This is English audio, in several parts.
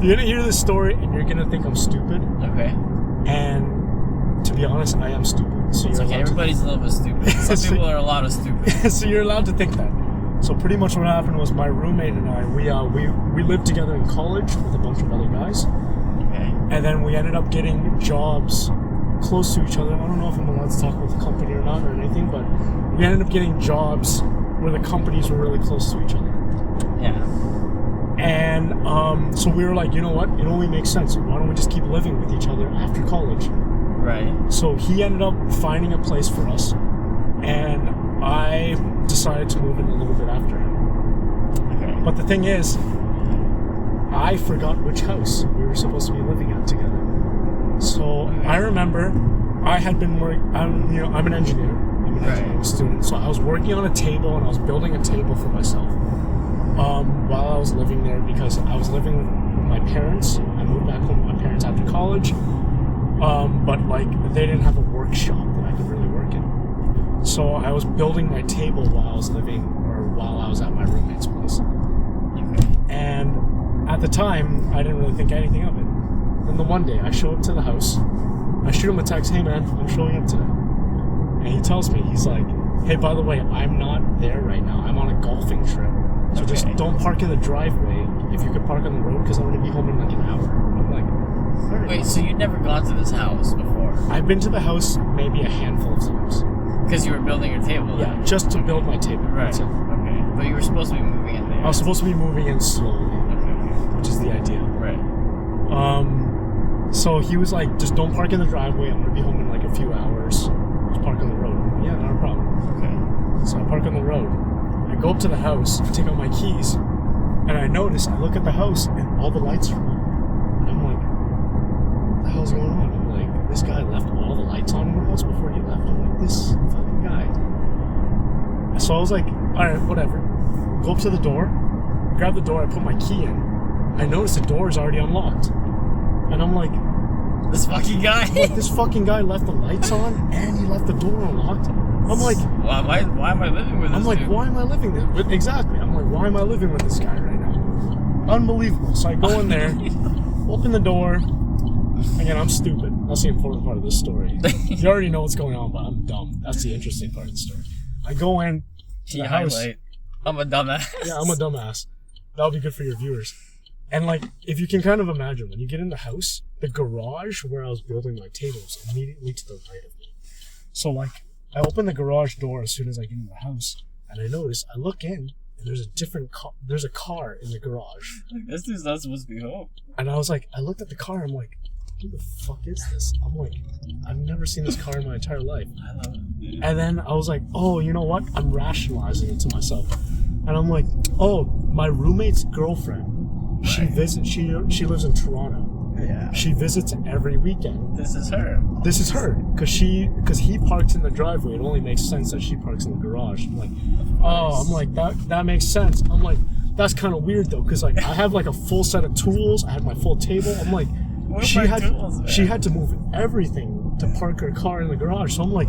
You're gonna hear this story and you're gonna think I'm stupid. Okay. And to be honest, I am stupid. So It's okay. Everybody's a little bit stupid. Some people are a lot of stupid. So you're allowed to think that. So pretty much what happened was my roommate and I, we lived together in college with a bunch of other guys. Okay. And then we ended up getting jobs close to each other. I don't know if I'm allowed to talk about the company or not or anything, but we ended up getting jobs where the companies were really close to each other. Yeah. And so we were like, you know what? It only makes sense. Why don't we just keep living with each other after college? Right. So he ended up finding a place for us, and I decided to move in a little bit after him. Okay. But the thing is, I forgot which house we were supposed to be living at together. So I remember I had been working. I'm an engineer. I'm an engineering student. So I was working on a table, and I was building a table for myself while I was living there, because I was living with my parents. I moved back home with my parents after college, but like they didn't have a workshop that I could really work in. So I was building my table while I was at my roommate's place. Okay. And at the time, I didn't really think anything of it. Then the one day, I show up to the house. I shoot him a text, "Hey man, I'm showing up today." And he tells me, he's like, "Hey, by the way, I'm not there right now. I'm on a golfing trip. So just don't park in the driveway. If you could park on the road, because I'm going to be home in like an hour." I'm like, all right. Wait, so you'd never gone to this house before? I've been to the house maybe a handful of times. Because you were building your table Yeah, then? just to build my table. Right. That's it. Okay. But you were supposed to be moving in there. I was supposed to be moving in slowly, Okay. which is the idea. Right. So he was like, "Just don't park in the driveway. I'm going to be home in like a few hours. Just park on the road." I'm like, "Yeah, not a problem." Okay. So I park on the road. I go up to the house, I take out my keys, and I notice, I look at the house, and all the lights are on. And I'm like, what the hell's going on? I'm like, this guy left all the lights on in the house before he left. I'm like, this fucking guy. So I was like, alright, whatever. Go up to the door, grab the door, I put my key in. I notice the door is already unlocked. And I'm like, This fucking guy? this fucking guy left the lights on, and he left the door unlocked. I'm like, why am I living with this I'm like, dude? why am I living with exactly? I'm like, why am I living with this guy right now? Unbelievable. So I go in there, open the door. Again, I'm stupid. That's the important part of this story. You already know what's going on, but I'm dumb. That's the interesting part of the story. I go in to the house. Highlight. I'm a dumbass. Yeah, I'm a dumbass. That'll be good for your viewers. And like, if you can kind of imagine, when you get in the house, the garage where I was building my table is immediately to the right of me. So like, I open the garage door as soon as I get in the house, and I notice, I look in, and there's a different car. There's a car in the garage. This dude's not supposed to be home. And I was like, I looked at the car, I'm like, who the fuck is this? I'm like, I've never seen this car in my entire life. I love it, dude. And then I was like, oh, you know what? I'm rationalizing it to myself. And I'm like, oh, my roommate's girlfriend, she lives in Toronto. Yeah. She visits every weekend. This is her. This is her, because he parks in the driveway. It only makes sense that she parks in the garage. I'm like, oh, I'm like, that makes sense. I'm like, that's kind of weird though, because like I have like a full set of tools. I had my full table. I'm like, she had to move everything to park her car in the garage. So I'm like,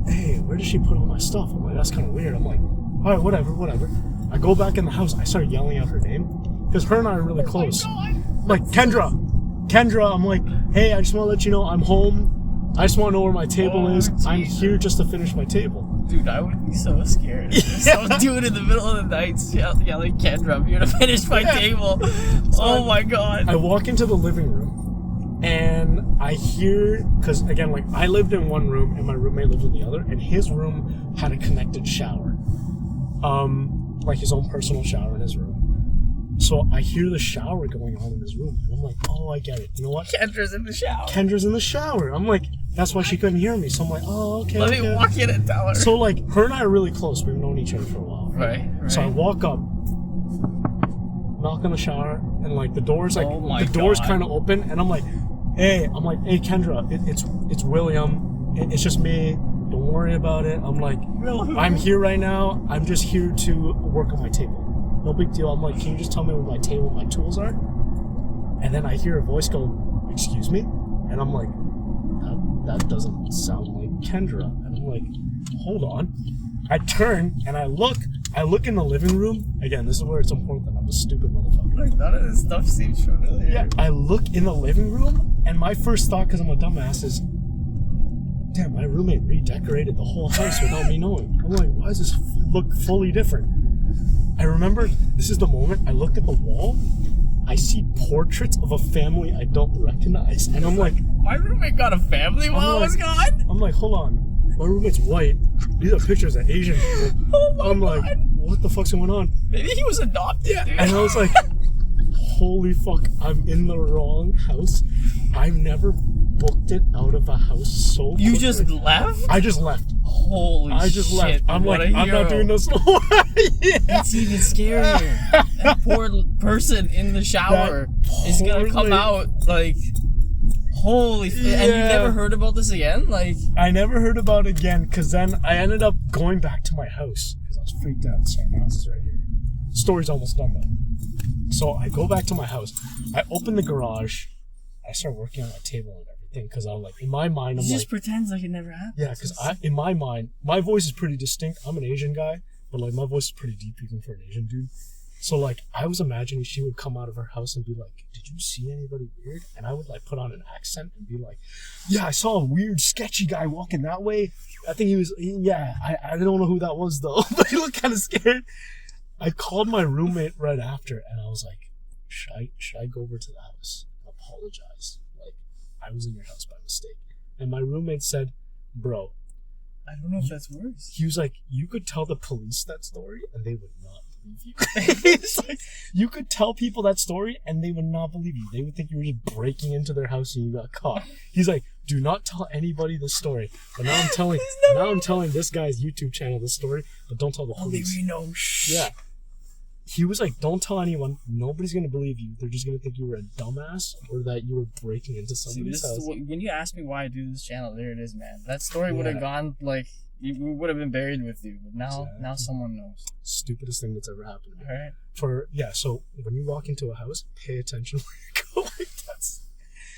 hey, where does she put all my stuff? I'm like, that's kind of weird. I'm like, all right, whatever. I go back in the house. I start yelling out her name, because her and I are really close. Like, Kendra, I'm like, hey, I just want to let you know I'm home. I just want to know where my table is. Jesus. I'm here just to finish my table. Dude, I would be so scared. Some dude in the middle of the night yelling, Kendra, I'm here to finish my table. Oh my god. I walk into the living room, and I hear, because again, like, I lived in one room, and my roommate lived in the other, and his room had a connected shower. Like his own personal shower in his room. So I hear the shower going on in his room, and I'm like, oh, I get it. You know what? Kendra's in the shower. Kendra's in the shower. I'm like, that's why she couldn't hear me. So I'm like, oh, okay. Let me walk in and tell her. So like, her and I are really close. We've known each other for a while. Right. So I walk up, knock on the shower, and like the door's like kind of open, and I'm like, hey, Kendra, it's William. It's just me. Don't worry about it. I'm like, I'm here right now. I'm just here to work on my table. No big deal. I'm like, can you just tell me where my table and my tools are? And then I hear a voice go, excuse me? And I'm like, that doesn't sound like Kendra. And I'm like, hold on. I turn and I look in the living room. Again, this is where it's important that I'm a stupid motherfucker. Like, none of this stuff seems familiar. Yeah, I look in the living room, and my first thought, because I'm a dumbass, is, damn, my roommate redecorated the whole house without me knowing. I'm like, why does this look fully different? I remember, this is the moment I looked at the wall, I see portraits of a family I don't recognize, and I'm like... My roommate got a family while I was gone? I'm like, hold on, my roommate's white, these are pictures of Asian people. Oh my I'm God. like, what the fuck's going on? Maybe he was adopted, dude. And I was like, holy fuck, I'm in the wrong house. I've never booked it out of a house so quickly. You just left? I just left. Holy shit. I just left. I'm what like, a I'm hero. not doing this no more. Yeah. That's even scarier. That poor person in the shower is gonna come out like, holy. And you never heard about this again? Like, I never heard about it again, because then I ended up going back to my house because I was freaked out. Sorry, my house is right here. Story's almost done though. So I go back to my house. I open the garage. I start working on my table and everything because I'm like, in my mind, I'm he like, just pretends like it never happened. yeah, because in my mind, my voice is pretty distinct. I'm an Asian guy, but like my voice is pretty deep even for an Asian dude. So like I was imagining she would come out of her house and be like, did you see anybody weird? And I would like put on an accent and be like, yeah, I saw a weird sketchy guy walking that way. I think he was, yeah, I don't know who that was though, but he looked kind of scared. I called my roommate right after and I was like, should I go over to the house and apologize? Like, I was in your house by mistake. And my roommate said, bro, I don't know if that's worse. he was like, you could tell the police that story and they would not believe you. It's like, you could tell people that story and they would not believe you. They would think you were just breaking into their house and you got caught. He's like, do not tell anybody this story. But now I'm telling this guy's YouTube channel this story, but don't tell the police. We know. Shh. Yeah. He was like, don't tell anyone. Nobody's going to believe you. They're just going to think you were a dumbass or that you were breaking into somebody's house. When you ask me why I do this channel, there it is, man. That story would have gone, like, we would have been buried with you. But now someone knows. Stupidest thing that's ever happened to me. All right. So when you walk into a house, pay attention where you go. Like, that's...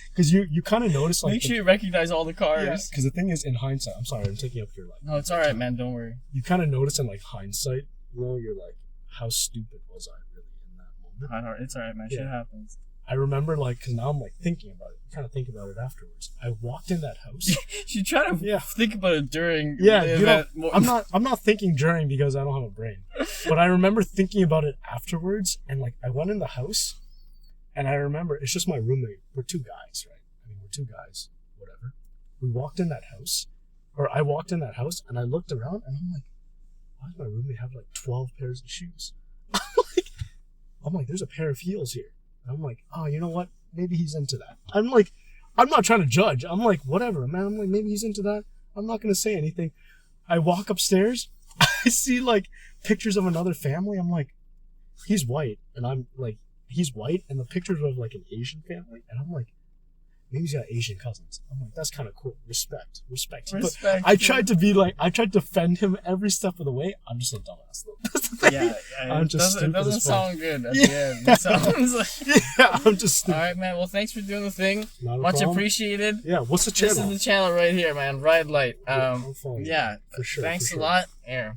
Because you kind of notice, like... Make sure you recognize all the cars. Because the thing is, in hindsight... I'm sorry, I'm taking up your, like... No, it's all right, man. Don't worry. You kind of notice in, like, hindsight, you know, you're like, how stupid was I really in that moment? It's all right, man. Shit happens. I remember, like, because now I'm, like, thinking about it. You kind of think about it afterwards. I walked in that house. You try to think about it during the event. I'm not thinking during because I don't have a brain. But I remember thinking about it afterwards, and, like, I went in the house, and I remember, it's just my roommate. We're two guys, right? I mean, we're two guys, whatever. We walked in that house, or I walked in that house, and I looked around, and I'm like, why does my roommate have like 12 pairs of shoes? I'm like, there's a pair of heels here. And I'm like, oh, you know what? Maybe he's into that. I'm like, I'm not trying to judge. I'm like, whatever, man. I'm like, maybe he's into that. I'm not going to say anything. I walk upstairs. I see like pictures of another family. I'm like, he's white. And I'm like, he's white. And the pictures of like an Asian family. And I'm like, maybe he's got Asian cousins. I'm like, that's kind of cool. Respect. But I tried to be like, I tried to defend him every step of the way. I'm just a dumbass though. That's the thing. Yeah. I'm just it doesn't sound good at the end. It sounds like... Yeah, I'm just stupid. All right, man. Well, thanks for doing the thing. Not a Much problem. appreciated. Yeah, what's the channel? This is the channel right here, man. RideLight. Yeah, for sure. Thanks a lot. Here.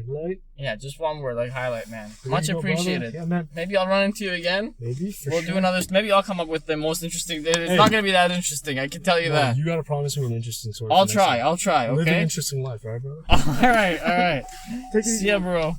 RideLight? Yeah, just one word, like highlight, man. There Much you go, appreciated. brother. Yeah, man. Maybe I'll run into you again. Maybe. We'll do another. Maybe I'll come up with the most interesting. It's not gonna be that interesting. I can tell you that. You gotta promise me an interesting story. I'll try. Okay. Live an interesting life, right, brother? All right. Take it easy. See ya, bro.